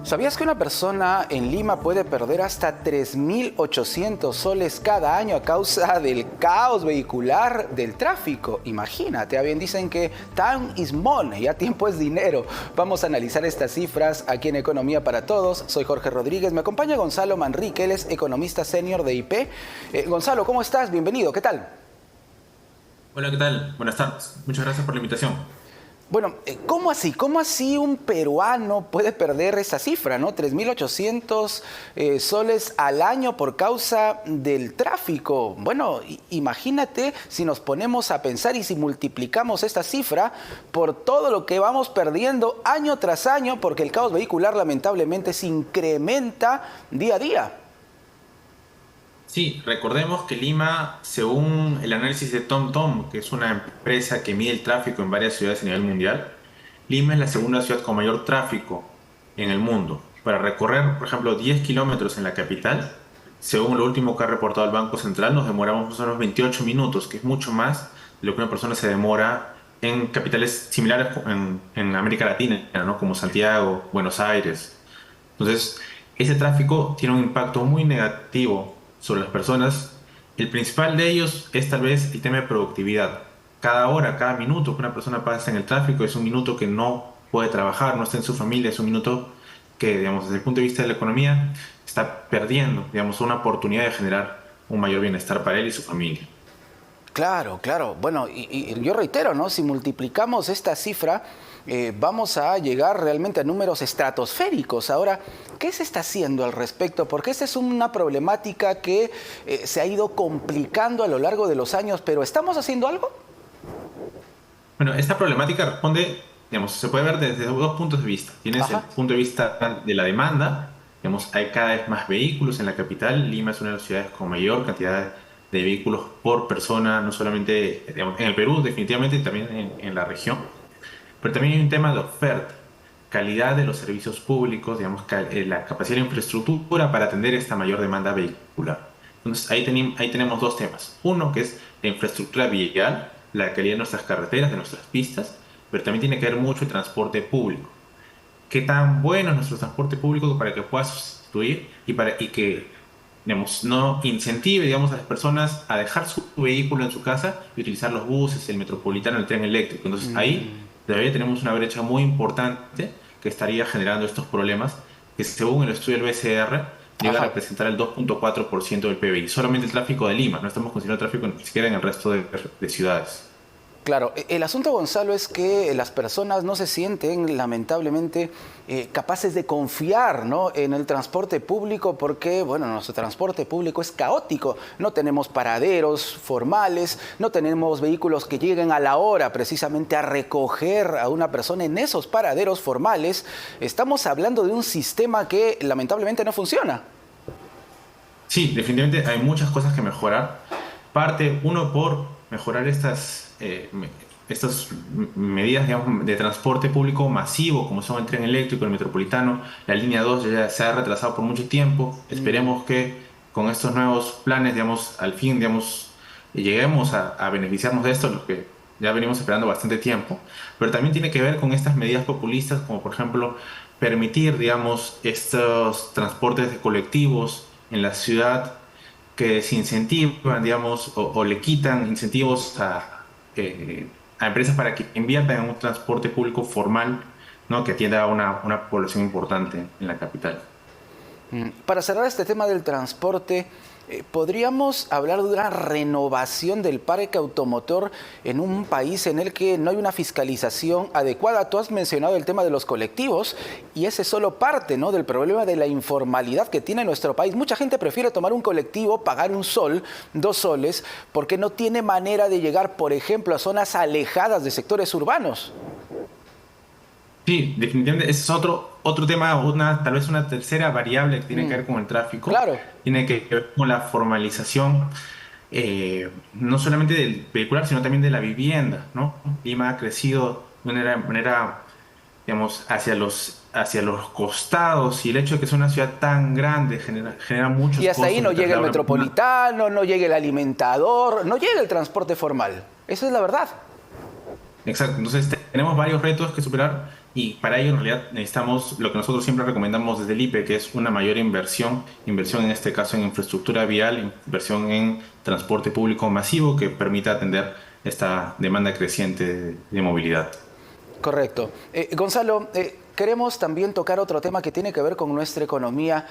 ¿Sabías que una persona en Lima puede perder hasta 3.800 soles cada año a causa del caos vehicular del tráfico? Imagínate, bien dicen que time is money, ya tiempo es dinero. Vamos a analizar estas cifras aquí en Economía para Todos. Soy Jorge Rodríguez, me acompaña Gonzalo Manrique, él es economista senior de IP. Gonzalo, ¿cómo estás? Bienvenido, ¿qué tal? Hola, ¿qué tal? Buenas tardes. Muchas gracias por la invitación. Bueno, ¿cómo así? ¿Cómo así un peruano puede perder esa cifra, ¿no? 3.800 soles al año por causa del tráfico. Bueno, imagínate si nos ponemos a pensar y si multiplicamos esta cifra por todo lo que vamos perdiendo año tras año, porque el caos vehicular lamentablemente se incrementa día a día. Sí, recordemos que Lima, según el análisis de TomTom, que es una empresa que mide el tráfico en varias ciudades a nivel mundial, Lima es la segunda ciudad con mayor tráfico en el mundo. Para recorrer, por ejemplo, 10 kilómetros en la capital, según lo último que ha reportado el Banco Central, nos demoramos más o menos 28 minutos, que es mucho más de lo que una persona se demora en capitales similares en América Latina, ¿no? Como Santiago, Buenos Aires. Entonces, ese tráfico tiene un impacto muy negativo sobre las personas. El principal de ellos es tal vez el tema de productividad. Cada hora, cada minuto que una persona pasa en el tráfico es un minuto que no puede trabajar, no está en su familia, es un minuto que, digamos, desde el punto de vista de la economía, está perdiendo, digamos, una oportunidad de generar un mayor bienestar para él y su familia. Claro, claro. Bueno, y yo reitero, ¿no? Si multiplicamos esta cifra, vamos a llegar realmente a números estratosféricos. Ahora, ¿qué se está haciendo al respecto? Porque esta es una problemática que se ha ido complicando a lo largo de los años, pero ¿estamos haciendo algo? Bueno, esta problemática responde, digamos, se puede ver desde dos puntos de vista. Tienes el Ajá. punto de vista de la demanda, digamos, hay cada vez más vehículos en la capital. Lima es una de las ciudades con mayor cantidad de vehículos por persona, no solamente, digamos, en el Perú, definitivamente, y también en la región. Pero también hay un tema de oferta, calidad de los servicios públicos, digamos, la capacidad de infraestructura para atender esta mayor demanda vehicular. Entonces, ahí tenemos dos temas. Uno, que es la infraestructura vial, la calidad de nuestras carreteras, de nuestras pistas, pero también tiene que ver mucho el transporte público. ¿Qué tan bueno es nuestro transporte público para que pueda sustituir y que, digamos, no incentive, digamos, a las personas a dejar su vehículo en su casa y utilizar los buses, el metropolitano, el tren eléctrico? Entonces ahí Mm. todavía tenemos una brecha muy importante que estaría generando estos problemas que, según el estudio del BCR, llega a Ajá. representar el 2,4% del PBI. Solamente el tráfico de Lima, no estamos considerando tráfico ni siquiera en el resto de ciudades. Claro, el asunto, Gonzalo, es que las personas no se sienten, lamentablemente, capaces de confiar, ¿no?, en el transporte público porque, bueno, nuestro transporte público es caótico. No tenemos paraderos formales, no tenemos vehículos que lleguen a la hora precisamente a recoger a una persona en esos paraderos formales. Estamos hablando de un sistema que lamentablemente no funciona. Sí, definitivamente hay muchas cosas que mejorar. Parte, uno, por mejorar estas medidas, digamos, de transporte público masivo, como son el tren eléctrico, el metropolitano. La línea 2 ya se ha retrasado por mucho tiempo. Esperemos que con estos nuevos planes, digamos, al fin, digamos, lleguemos a beneficiarnos de esto, lo que ya venimos esperando bastante tiempo. Pero también tiene que ver con estas medidas populistas, como por ejemplo permitir, digamos, estos transportes de colectivos en la ciudad que desincentivan, digamos, o le quitan incentivos a empresas para que inviertan en un transporte público formal, ¿no? Que atienda a una población importante en la capital. Para cerrar este tema del transporte, ¿podríamos hablar de una renovación del parque automotor en un país en el que no hay una fiscalización adecuada? Tú has mencionado el tema de los colectivos y ese es solo parte, ¿no?, del problema de la informalidad que tiene nuestro país. Mucha gente prefiere tomar un colectivo, pagar un sol, 2 soles, porque no tiene manera de llegar, por ejemplo, a zonas alejadas de sectores urbanos. Sí, definitivamente, ese es otro tema, tal vez una tercera variable que tiene que ver con el tráfico, Claro. tiene que ver con la formalización, no solamente del vehicular, sino también de la vivienda, ¿no? Lima ha crecido de manera, digamos, hacia los costados, y el hecho de que sea una ciudad tan grande genera Y muchos hasta ahí costos no de llega el traslado. metropolitano, no llega el alimentador, no llega el transporte formal. Esa es la verdad. Exacto, entonces tenemos varios retos que superar. Y para ello, en realidad, necesitamos lo que nosotros siempre recomendamos desde el IPE, que es una mayor inversión, inversión en este caso en infraestructura vial, inversión en transporte público masivo que permita atender esta demanda creciente de movilidad. Correcto. Gonzalo, queremos también tocar otro tema que tiene que ver con nuestra economía.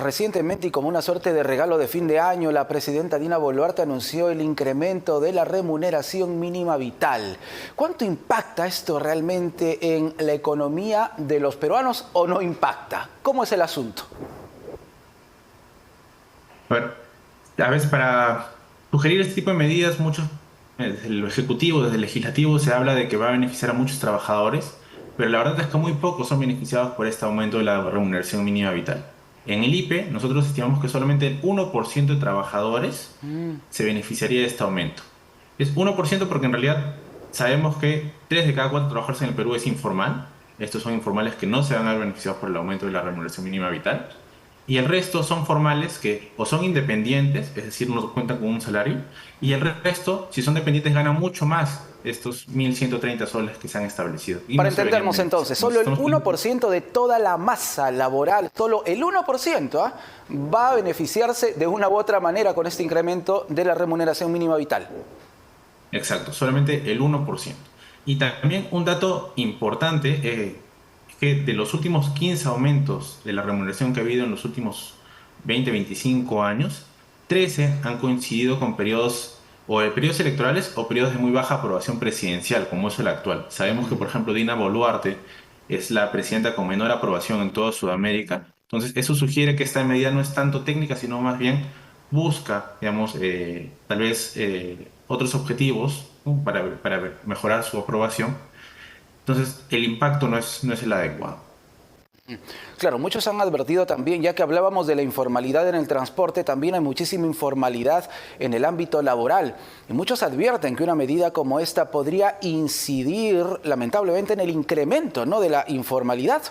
Recientemente, y como una suerte de regalo de fin de año, la presidenta Dina Boluarte anunció el incremento de la remuneración mínima vital. ¿Cuánto impacta esto realmente en la economía de los peruanos o no impacta? ¿Cómo es el asunto? Bueno, a veces para sugerir este tipo de medidas, muchos, desde el Ejecutivo, desde el Legislativo, se habla de que va a beneficiar a muchos trabajadores, pero la verdad es que muy pocos son beneficiados por este aumento de la remuneración mínima vital. En el IPE, nosotros estimamos que solamente el 1% de trabajadores se beneficiaría de este aumento. Es 1% porque en realidad sabemos que 3 de cada 4 trabajadores en el Perú es informal. Estos son informales que no se van a ver beneficiados por el aumento de la remuneración mínima vital. Y el resto son formales que o son independientes, es decir, no cuentan con un salario, y el resto, si son dependientes, ganan mucho más estos 1.130 soles que se han establecido. Y Para no se verían entendernos entonces, beneficiados. solo el 1% de toda la masa laboral, solo el 1%, va a beneficiarse de una u otra manera con este incremento de la remuneración mínima vital. Exacto, solamente el 1%. Y también un dato importante es que de los últimos 15 aumentos de la remuneración que ha habido en los últimos 20, 25 años, 13 han coincidido con periodos o de periodos electorales o periodos de muy baja aprobación presidencial, como es el actual. Sabemos que, por ejemplo, Dina Boluarte es la presidenta con menor aprobación en toda Sudamérica. Entonces, eso sugiere que esta medida no es tanto técnica, sino más bien busca, digamos, tal vez otros objetivos, ¿no? Para mejorar su aprobación. Entonces, el impacto no es el adecuado. Claro, muchos han advertido también, ya que hablábamos de la informalidad en el transporte, también hay muchísima informalidad en el ámbito laboral. Y muchos advierten que una medida como esta podría incidir, lamentablemente, en el incremento, ¿no?, de la informalidad.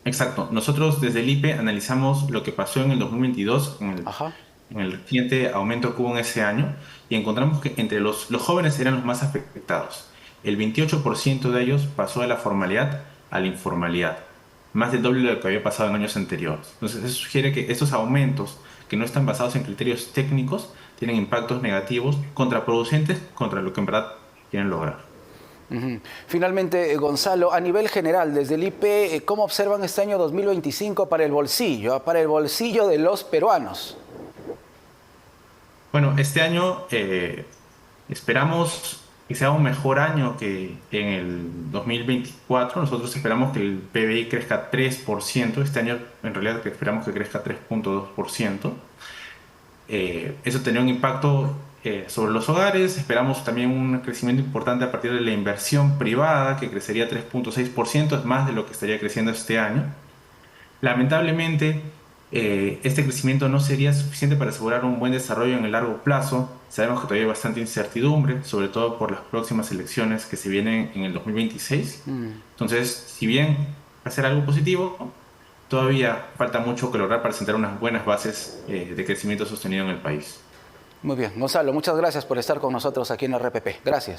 Exacto. Nosotros desde el IPE analizamos lo que pasó en el 2022, Ajá. en el reciente aumento que hubo en ese año, y encontramos que entre los jóvenes eran los más afectados. El 28% de ellos pasó de la formalidad a la informalidad, más del doble de lo que había pasado en años anteriores. Entonces, eso sugiere que estos aumentos, que no están basados en criterios técnicos, tienen impactos negativos, contraproducentes contra lo que en verdad quieren lograr. Ujú. Finalmente, Gonzalo, a nivel general, desde el IPE, ¿cómo observan este año 2025 para el bolsillo de los peruanos? Bueno, este año esperamos que sea un mejor año que en el 2024. Nosotros esperamos que el PBI crezca 3%. Este año en realidad esperamos que crezca 3,2%. Eso tendría un impacto sobre los hogares. Esperamos también un crecimiento importante a partir de la inversión privada, que crecería 3,6%, es más de lo que estaría creciendo este año. Lamentablemente, este crecimiento no sería suficiente para asegurar un buen desarrollo en el largo plazo. Sabemos que todavía hay bastante incertidumbre, sobre todo por las próximas elecciones que se vienen en el 2026. Entonces, si bien va a ser algo positivo, todavía falta mucho que lograr para sentar unas buenas bases de crecimiento sostenido en el país. Muy bien, Gonzalo, muchas gracias por estar con nosotros aquí en RPP. Gracias.